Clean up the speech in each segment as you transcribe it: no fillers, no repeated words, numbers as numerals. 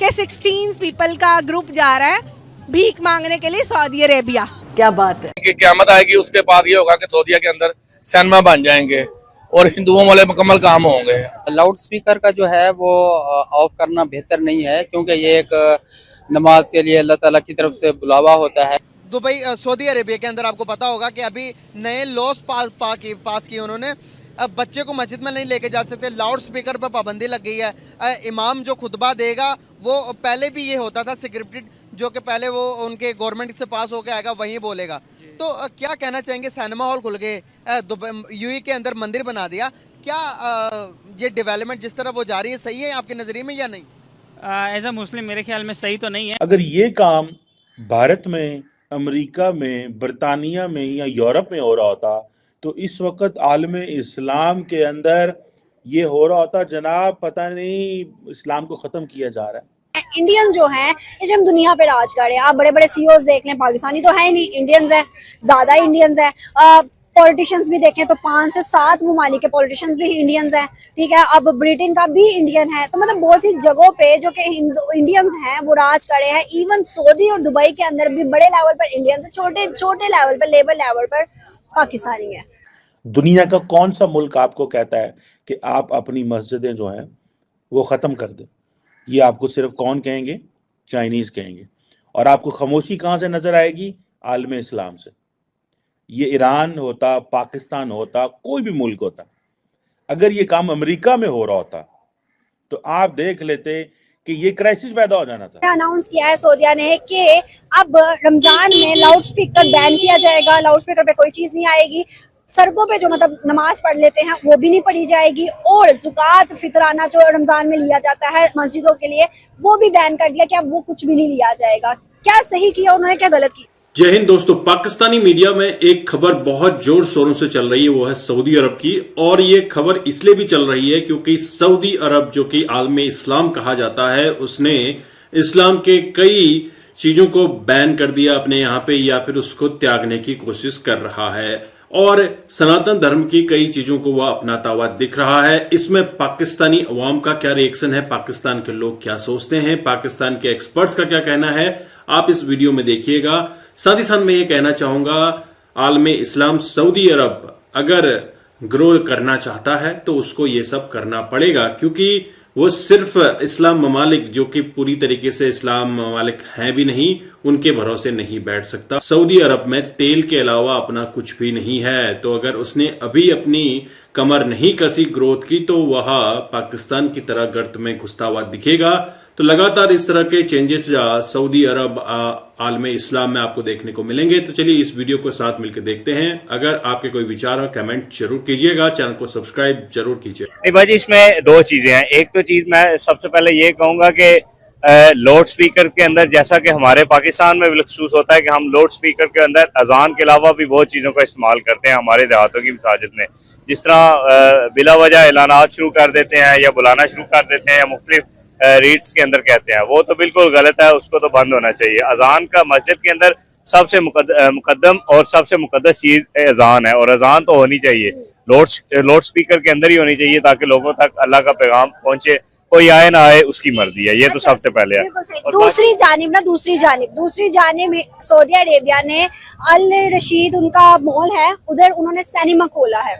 के 16 पीपल का ग्रुप जा रहा है भीख मांगने के लिए सऊदी अरेबिया। क्या बात है कि क़यामत आएगी उसके बाद ये होगा कि सऊदीया के अंदर सिनेमा बन जाएंगे और हिंदुओं वाले मुकम्मल काम होंगे। लाउड स्पीकर का जो है वो ऑफ करना बेहतर नहीं है, क्योंकि ये एक नमाज के लिए अल्लाह ताला की तरफ से बुलावा होता है। दुबई सऊदी अरेबिया के अंदर आपको पता होगा कि अभी नए लॉस पास किए उन्होंने। अब बच्चे को मस्जिद में नहीं लेके जा सकते, लाउड स्पीकर पर पाबंदी लग गई है। इमाम जो खुतबा देगा वो पहले भी ये होता था स्क्रिप्टेड, जो कि पहले वो उनके गवर्नमेंट से पास होके आएगा वहीं बोलेगा। तो क्या कहना चाहेंगे, सिनेमा हॉल खुल गए, यूएई के अंदर मंदिर बना दिया, क्या ये डेवलपमेंट जिस तरह वो जा रही है सही है आपके नज़रिए में या नहीं? एज अ मुस्लिम मेरे ख्याल में सही तो नहीं है। अगर ये काम भारत में, अमेरिका में, बरतानिया में या यूरोप में हो रहा होता तो इस वक्त आलम इस्लाम के अंदर ये हो रहा होता जनाब, पता नहीं इस्लाम को ख़त्म किया जा रहा है। इंडियन जो हैं इस हम दुनिया पे राज कर रहे हैं। आप बड़े बड़े सीईओज देख लें, पाकिस्तानी तो है ही नहीं, इंडियंस हैं, ज्यादा इंडियंस हैं। पॉलिटिशियंस भी देखें तो 5 से 7 ममालिक के पॉलिटिशियंस भी इंडियंस हैं, ठीक है। अब ब्रिटेन का भी इंडियन है, तो मतलब बहुत सी जगहों पे जो कि इंडियंस हैं वो राज कर रहे हैं। इवन सऊदी और दुबई के अंदर भी बड़े लेवल पर इंडियंस, छोटे छोटे लेवल पर, लेबर लेवल पर पाकिस्तानी है। दुनिया का कौन सा मुल्क आपको कहता है कि आप अपनी मस्जिदें जो हैं वो ख़त्म कर दें? ये आपको सिर्फ कौन कहेंगे? चाइनीज़ कहेंगे। और आपको खामोशी कहाँ से नज़र आएगी? आलम इस्लाम से। ये ईरान होता, पाकिस्तान होता, कोई भी मुल्क होता, अगर ये काम अमेरिका में हो रहा होता तो आप देख लेते कि ये क्राइसिस पैदा हो जाना था। अनाउंस किया है सऊदीया ने कि अब रमजान में लाउड स्पीकर बैन किया जाएगा, लाउड स्पीकर पे कोई चीज नहीं आएगी। सड़कों पे जो मतलब नमाज पढ़ लेते हैं वो भी नहीं पढ़ी जाएगी, और ज़कात फितराना जो रमजान में लिया जाता है मस्जिदों के लिए वो भी बैन कर दिया कि अब वो कुछ भी नहीं लिया जाएगा। क्या सही किया उन्होंने, क्या गलत किया? जय हिंद दोस्तों। पाकिस्तानी मीडिया में एक खबर बहुत जोर शोरों से चल रही है, वो है सऊदी अरब की। और ये खबर इसलिए भी चल रही है क्योंकि सऊदी अरब जो कि आलम इस्लाम कहा जाता है, उसने इस्लाम के कई चीजों को बैन कर दिया अपने यहाँ पे, या फिर उसको त्यागने की कोशिश कर रहा है। और सनातन धर्म की कई चीजों को वह अपनाता हुआ दिख रहा है। इसमें पाकिस्तानी अवाम का क्या रिएक्शन है, पाकिस्तान के लोग क्या सोचते हैं, पाकिस्तान के एक्सपर्ट्स का क्या कहना है, आप इस वीडियो में देखिएगा। साथ ही साथ मैं ये कहना चाहूंगा, आलम इस्लाम सऊदी अरब अगर ग्रो करना चाहता है तो उसको ये सब करना पड़ेगा, क्योंकि वो सिर्फ इस्लाम ममालिक जो कि पूरी तरीके से इस्लाम ममालिक हैं भी नहीं, उनके भरोसे नहीं बैठ सकता। सऊदी अरब में तेल के अलावा अपना कुछ भी नहीं है, तो अगर उसने अभी अपनी कमर नहीं कसी ग्रोथ की तो वह पाकिस्तान की तरह गर्त में घुसता हुआ दिखेगा। तो लगातार इस तरह के चेंजेस सऊदी अरब आलम इस्लाम में आपको देखने को मिलेंगे। तो चलिए इस वीडियो को साथ मिलकर देखते हैं। अगर आपके कोई विचार हो कमेंट जरूर कीजिएगा, चैनल को सब्सक्राइब जरूर कीजिए। नहीं भाई, इसमें दो चीजें हैं। एक तो चीज मैं सबसे पहले ये कहूंगा कि लाउड स्पीकर के अंदर, जैसा कि हमारे पाकिस्तान में बिलखसूस होता है कि हम लाउड स्पीकर के अंदर अजान के अलावा भी बहुत चीज़ों का इस्तेमाल करते हैं हमारे देहातों की मसाजिद में। जिस तरह बिला वजह ऐलानात शुरू कर देते हैं या बुलाना शुरू कर देते हैं या मुख्तलिफ रीड्स के अंदर कहते हैं, वो तो बिल्कुल गलत है, उसको तो बंद होना चाहिए। अजान का मस्जिद के अंदर सबसे मुकद्दम और सबसे मुकद्दस चीज अजान है, और अजान तो होनी चाहिए लाउड स्पीकर के अंदर ही होनी चाहिए, ताकि लोगों तक अल्लाह का पैगाम पहुंचे। कोई आए ना आए उसकी मर्जी है, ये तो सबसे पहले है। दूसरी जानिब सऊदी अरेबिया ने अल रशीद उनका मॉल है, उधर उन्होंने सिनेमा खोला है।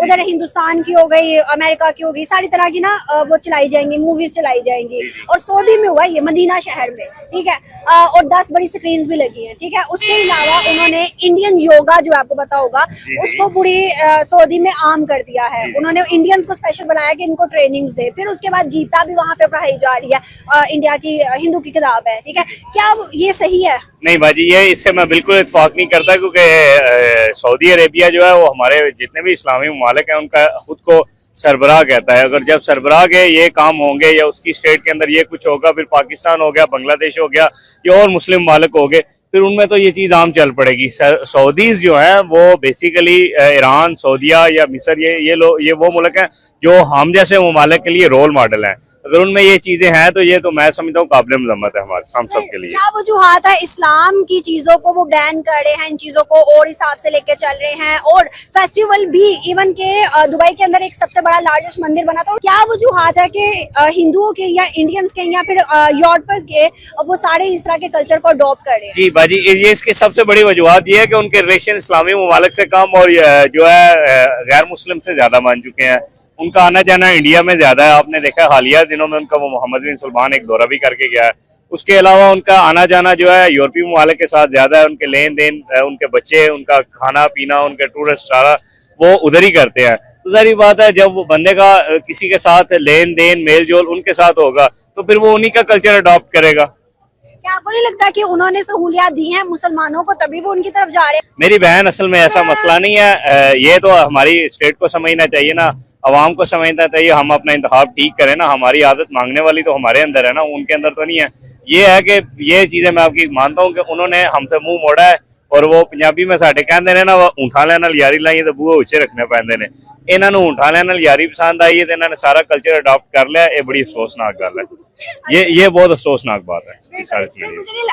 उधर हिंदुस्तान की हो गई, अमेरिका की हो गई, सारी तरह की ना वो चलाई जाएंगी, मूवीज चलाई जाएंगी। और सऊदी में हुआ ये मदीना शहर में, ठीक है। और 10 बड़ी स्क्रीन भी लगी है, ठीक है। उसके अलावा उन्होंने इंडियन योगा जो आपको पता होगा उसको पूरी सऊदी में आम कर दिया है। उन्होंने इंडियंस को स्पेशल बनाया कि इनको ट्रेनिंग्स दे। फिर उसके बाद गीता भी वहाँ पे पढ़ाई जा रही है, इंडिया की हिंदू की किताब है, ठीक है। क्या ये सही है? नहीं भाजी, ये इससे मैं बिल्कुल इत्तेफाक नहीं करता, क्योंकि सऊदी अरेबिया जो है वो हमारे जितने भी इस्लामी ममालिक हैं उनका खुद को सरबराह कहता है। अगर जब सरबराह के ये काम होंगे या उसकी स्टेट के अंदर ये कुछ होगा, फिर पाकिस्तान हो गया, बांग्लादेश हो गया या और मुस्लिम ममालिक हो गए, फिर उनमें तो ये चीज़ आम चल पड़ेगी। सऊदीज जो हैं वो बेसिकली ईरान, सऊदीया या मिस्र, ये वो मुल्क हैं जो हम जैसे ममालिक के लिए रोल मॉडल हैं। अगर उनमें ये चीजें हैं तो ये तो मैं समझता हूँ काबिल मजम्मत है हमारे हम सब के लिए। क्या वजूहात है इस्लाम की चीजों को वो बैन कर रहे हैं, इन चीजों को और हिसाब से लेके चल रहे हैं, और फेस्टिवल भी इवन के दुबई के अंदर एक सबसे बड़ा लार्जेस्ट मंदिर बना था। क्या वजूहात है कि हिंदुओं के या इंडियंस के या फिर यूरोप के वो सारे इस तरह के कल्चर को अडॉप्ट कर रहे हैं? जी बाजी, ये इसकी सबसे बड़ी वजूहत ये है कि उनके रिलेशन इस्लामी ममालिक से कम और जो है गैर मुस्लिम से ज्यादा मान चुके हैं। उनका आना जाना इंडिया में ज्यादा है। आपने देखा हालिया दिनों में उनका वो मोहम्मद बिन सलमान एक दौरा भी करके गया है। उसके अलावा उनका आना जाना जो है यूरोपीय ममालिक के साथ ज्यादा है। उनके लेन देन, उनके बच्चे, उनका खाना पीना, उनके टूरिस्ट सारा वो उधर ही करते हैं। तो सारी बात है, जब वो बंदे का किसी के साथ लेन देन मेल जोल उनके साथ होगा तो फिर वो उन्हीं का कल्चर अडॉप्ट करेगा। क्या आपको नहीं लगता कि उन्होंने सहूलियात दी हैं मुसलमानों को तभी वो उनकी तरफ जा रहे हैं? मेरी बहन, असल में ऐसा मसला नहीं है। ये तो हमारी स्टेट को समझना चाहिए ना, अवाम को समझना चाहिए। हम अपना इंतखाब ठीक करें ना। हमारी आदत मांगने वाली तो हमारे अंदर है ना, उनके अंदर तो नहीं है। ये है कि ये चीजें मैं आपकी मानता हूँ कि उन्होंने हमसे मुंह मोड़ा है। और वो पंजाबी में साढ़े कहते ने ना, वो ऊँठा लेने नाल यारी लाई तो बूहे उच्चे रखने पैंदे ने। इन्हां नूं ऊँठा लेने नाल यारी पसंद आई है तो इन्होंने सारा कल्चर अडॉप्ट कर लिया। ये बड़ी अफसोसनाक गल है। ये बहुत अफसोसनाक बात है।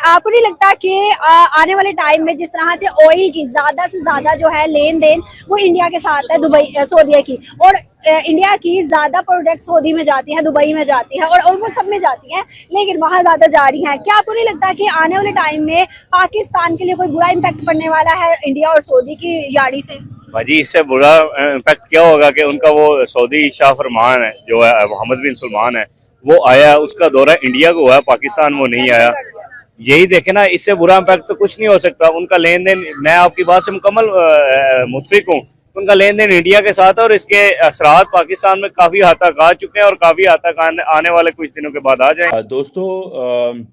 आपको नहीं लगता कि आने वाले टाइम में जिस तरह से ऑयल की ज्यादा से ज्यादा जो है लेन देन वो इंडिया के साथ है, दुबई सऊदीया की, और इंडिया की ज्यादा प्रोडक्ट सऊदी में जाती है, दुबई में जाती है, और वो सब में जाती हैं, लेकिन वहाँ ज्यादा जा रही हैं। क्या आपको नहीं लगता कि आने वाले टाइम में पाकिस्तान के लिए कोई बुरा इम्पैक्ट पड़ने वाला है इंडिया और सऊदी की यारी से? भाजी, इससे बुरा इम्पैक्ट क्या होगा कि उनका वो सऊदी शाह फरमान है जो है मोहम्मद बिन सलमान है, वो आया, उसका दौरा इंडिया को हुआ, पाकिस्तान वो नहीं आया। यही देखे ना, इससे बुरा इम्पैक्ट तो कुछ नहीं हो सकता। उनका लेन देन, मैं आपकी बात से मुकम्मल मुत्फिक हूँ, उनका लेन देन इंडिया के साथ है और इसके असरात पाकिस्तान में काफी हद तक आ चुके हैं और काफी हद तक आने वाले कुछ दिनों के बाद आ जाएंगे। दोस्तों,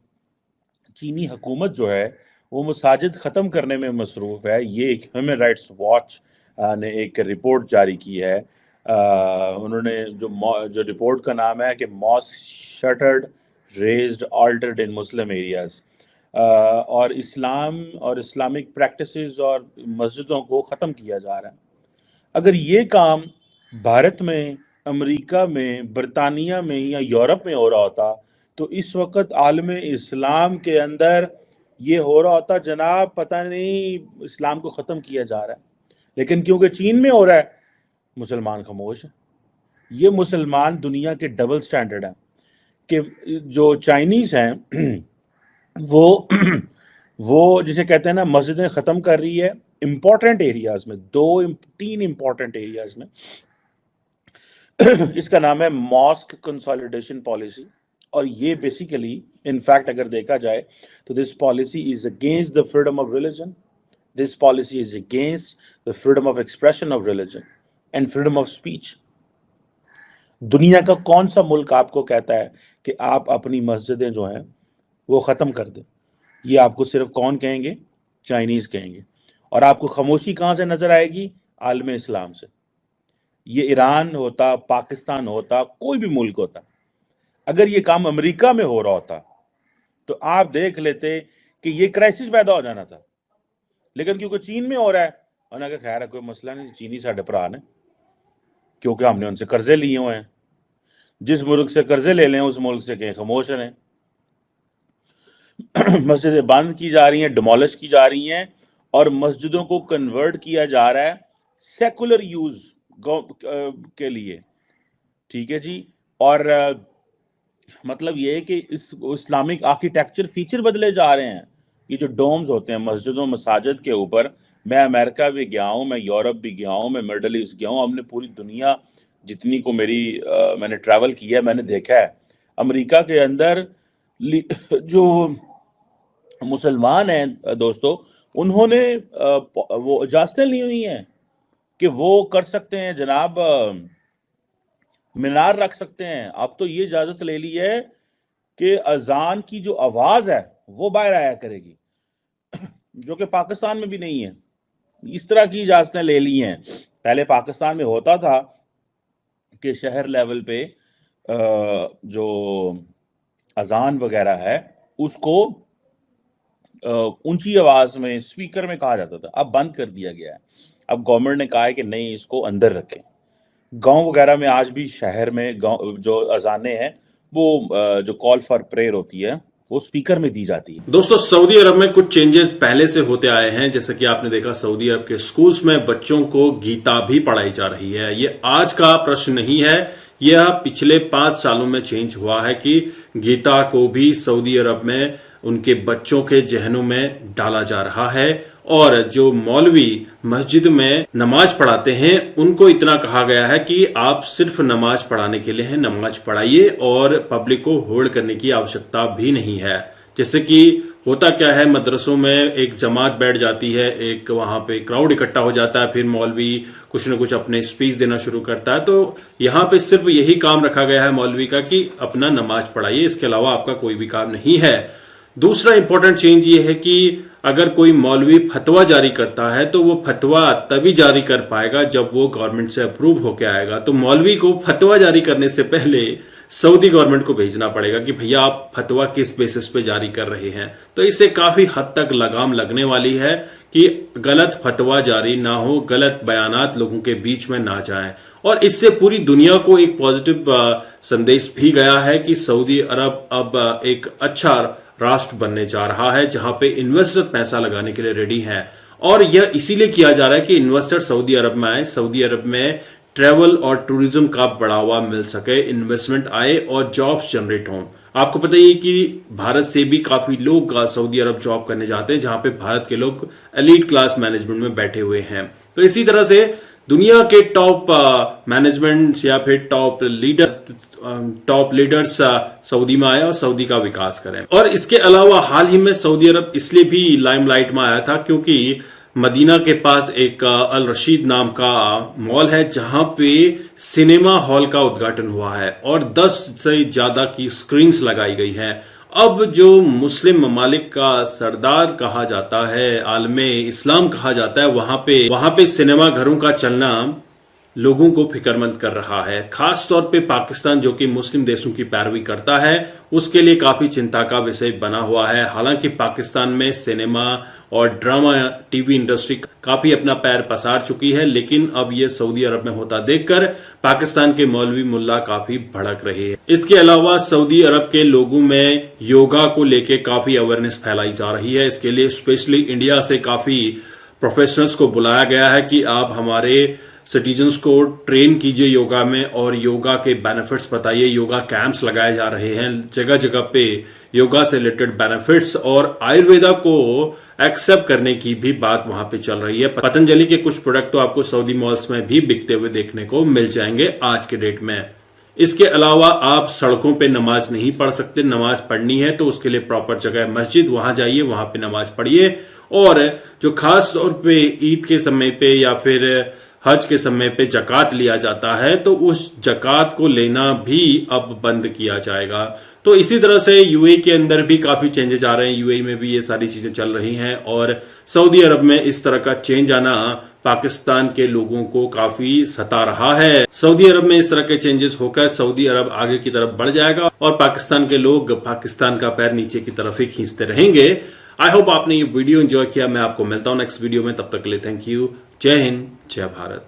चीनी हुकूमत जो है वो मसाजिद ख़त्म करने में मसरूफ़ है। ये एक ह्यूमन राइट्स वॉच ने एक रिपोर्ट जारी की है। उन्होंने जो रिपोर्ट का नाम है कि mosque shuttered, razed, altered in Muslim areas, और इस्लाम और इस्लामिक प्रैक्टिसेस और मस्जिदों को ख़त्म किया जा रहा है। अगर ये काम भारत में, अमेरिका में, बरतानिया में या यूरोप में हो रहा होता तो इस वक्त आलम इस्लाम के अंदर ये हो रहा होता जनाब, पता नहीं इस्लाम को ख़त्म किया जा रहा है। लेकिन क्योंकि चीन में हो रहा है, मुसलमान खामोश है। ये मुसलमान दुनिया के डबल स्टैंडर्ड हैं कि जो चाइनीज़ हैं वो जिसे कहते हैं ना, मस्जिदें ख़त्म कर रही है इम्पॉर्टेंट एरियाज़ में, 2-3 इम्पॉर्टेंट एरियाज़ में। इसका नाम है मॉस्क कंसोलिडेशन पॉलिसी, और ये बेसिकली इनफैक्ट अगर देखा जाए तो this policy is against the freedom of religion, this policy is against the freedom of expression of religion and freedom of speech. दुनिया का कौन सा मुल्क आपको कहता है कि आप अपनी मस्जिदें जो हैं वो ख़त्म कर दें? ये आपको सिर्फ कौन कहेंगे? चाइनीज़ कहेंगे। और आपको खामोशी कहाँ से नज़र आएगी? आलम इस्लाम से। ये ईरान होता, पाकिस्तान होता, कोई भी मुल्क होता, अगर ये काम अमेरिका में हो रहा होता तो आप देख लेते कि ये क्राइसिस पैदा हो जाना था। लेकिन क्योंकि चीन में हो रहा है, उन्होंने कहा खैर है, कोई मसला नहीं, चीनी साढ़े भरा ने, क्योंकि हमने उनसे कर्जे लिए हुए हैं। जिस मुल्क से कर्जे ले लें उस मुल्क से कहीं खामोश रहें। मस्जिदें बंद की जा रही हैं, डिमोलिश की जा रही हैं, और मस्जिदों को कन्वर्ट किया जा रहा है सेकुलर यूज के लिए। ठीक है जी। और मतलब ये है कि इस इस्लामिक आर्किटेक्चर फीचर बदले जा रहे हैं। ये जो डोम्स होते हैं मस्जिदों मसाजिद के ऊपर, मैं अमेरिका भी गया हूँ, मैं यूरोप भी गया हूँ, मैं मिडल ईस्ट गया हूँ, हमने पूरी दुनिया जितनी को मैंने ट्रैवल किया है, मैंने देखा है। अमेरिका के अंदर जो मुसलमान हैं दोस्तों, उन्होंने वो इजाज़तें ली हुई हैं कि वो कर सकते हैं जनाब, मीनार रख सकते हैं। अब तो ये इजाज़त ले ली है कि अजान की जो आवाज़ है वो बाहर आया करेगी, जो कि पाकिस्तान में भी नहीं है। इस तरह की इजाज़तें ले ली हैं। पहले पाकिस्तान में होता था कि शहर लेवल पे जो अजान वगैरह है उसको ऊंची आवाज़ में स्पीकर में कहा जाता था, अब बंद कर दिया गया है। अब गवर्नमेंट ने कहा है कि नहीं, इसको अंदर रखें। गांव वगैरह में आज भी, शहर में गांव जो अजानें हैं वो जो कॉल फॉर प्रेयर होती है वो स्पीकर में दी जाती है। दोस्तों, सऊदी अरब में कुछ चेंजेस पहले से होते आए हैं। जैसे कि आपने देखा, सऊदी अरब के स्कूल्स में बच्चों को गीता भी पढ़ाई जा रही है। ये आज का प्रश्न नहीं है, यह पिछले 5 सालों में चेंज हुआ है कि गीता को भी सऊदी अरब में उनके बच्चों के जहनों में डाला जा रहा है। और जो मौलवी मस्जिद में नमाज पढ़ाते हैं उनको इतना कहा गया है कि आप सिर्फ नमाज पढ़ाने के लिए हैं, नमाज पढ़ाइए और पब्लिक को होल्ड करने की आवश्यकता भी नहीं है। जैसे कि होता क्या है, मदरसों में एक जमात बैठ जाती है, एक वहां पे क्राउड इकट्ठा हो जाता है, फिर मौलवी कुछ न कुछ अपने स्पीच देना शुरू करता है। तो यहाँ पे सिर्फ यही काम रखा गया है मौलवी का कि अपना नमाज पढ़ाइए, इसके अलावा आपका कोई भी काम नहीं है। दूसरा इंपॉर्टेंट चेंज ये है कि अगर कोई मौलवी फतवा जारी करता है तो वो फतवा तभी जारी कर पाएगा जब वो गवर्नमेंट से अप्रूव होके आएगा। तो मौलवी को फतवा जारी करने से पहले सऊदी गवर्नमेंट को भेजना पड़ेगा कि भैया आप फतवा किस बेसिस पे जारी कर रहे हैं। तो इससे काफी हद तक लगाम लगने वाली है कि गलत फतवा जारी ना हो, गलत बयानात लोगों के बीच में ना जाएं। और इससे पूरी दुनिया को एक पॉजिटिव संदेश भी गया है कि सऊदी अरब अब एक अच्छा राष्ट्र बनने जा रहा है जहां पे इन्वेस्टर पैसा लगाने के लिए रेडी हैं। और यह इसीलिए किया जा रहा है कि इन्वेस्टर सऊदी अरब में आए, सऊदी अरब में ट्रैवल और टूरिज्म का बढ़ावा मिल सके, इन्वेस्टमेंट आए और जॉब्स जनरेट हों। आपको पता ही है कि भारत से भी काफी लोग सऊदी अरब जॉब करने जाते हैं, जहां पे भारत के लोग एलीट क्लास मैनेजमेंट में बैठे हुए हैं। तो इसी तरह से दुनिया के टॉप मैनेजमेंट या फिर टॉप लीडर्स सऊदी में आए और सऊदी का विकास करें। और इसके अलावा हाल ही में सऊदी अरब इसलिए भी लाइमलाइट में आया था क्योंकि मदीना के पास एक अल रशीद नाम का मॉल है जहां पे सिनेमा हॉल का उद्घाटन हुआ है और 10 से ज्यादा की स्क्रीन्स लगाई गई हैं। अब जो मुस्लिम ममालिक का सरदार कहा जाता है, आलमे इस्लाम कहा जाता है, वहां पे सिनेमा घरों का चलना लोगों को फिक्रमंद कर रहा है। खास तौर पे पाकिस्तान जो कि मुस्लिम देशों की पैरवी करता है उसके लिए काफी चिंता का विषय बना हुआ है। हालांकि पाकिस्तान में सिनेमा और ड्रामा टीवी इंडस्ट्री काफी अपना पैर पसार चुकी है, लेकिन अब ये सऊदी अरब में होता देखकर पाकिस्तान के मौलवी मुल्ला काफी भड़क रहे हैं। इसके अलावा सऊदी अरब के लोगों में योगा को लेके काफी अवेयरनेस फैलाई जा रही है। इसके लिए स्पेशली इंडिया से काफी प्रोफेशनल्स को बुलाया गया है कि आप हमारे सिटीजन्स को ट्रेन कीजिए योगा में और योगा के बेनिफिट्स बताइए। योगा कैंप्स लगाए जा रहे हैं, जगह जगह पे योगा से रिलेटेड बेनिफिट्स और आयुर्वेदा को एक्सेप्ट करने की भी बात वहां पे चल रही है। पतंजलि के कुछ प्रोडक्ट तो आपको सऊदी मॉल्स में भी बिकते हुए देखने को मिल जाएंगे आज के डेट में। इसके अलावा आप सड़कों पे नमाज नहीं पढ़ सकते, नमाज पढ़नी है तो उसके लिए प्रॉपर जगह है मस्जिद, वहां जाइए, वहां पे नमाज पढ़िए। और जो खास तौर पे ईद के समय पे या फिर हज के समय पे जकात लिया जाता है तो उस जकात को लेना भी अब बंद किया जाएगा। तो इसी तरह से यूएई के अंदर भी काफी चेंजेस आ रहे हैं, यूएई में भी ये सारी चीजें चल रही हैं और सऊदी अरब में इस तरह का चेंज आना पाकिस्तान के लोगों को काफी सता रहा है। सऊदी अरब में इस तरह के चेंजेस होकर सऊदी अरब आगे की तरफ बढ़ जाएगा और पाकिस्तान के लोग पाकिस्तान का पैर नीचे की तरफ ही खींचते रहेंगे। आई होप आपने ये वीडियो एंजॉय किया। मैं आपको मिलता हूं नेक्स्ट वीडियो में, तब तक के लिए थैंक यू। जय हिंद, जय भारत।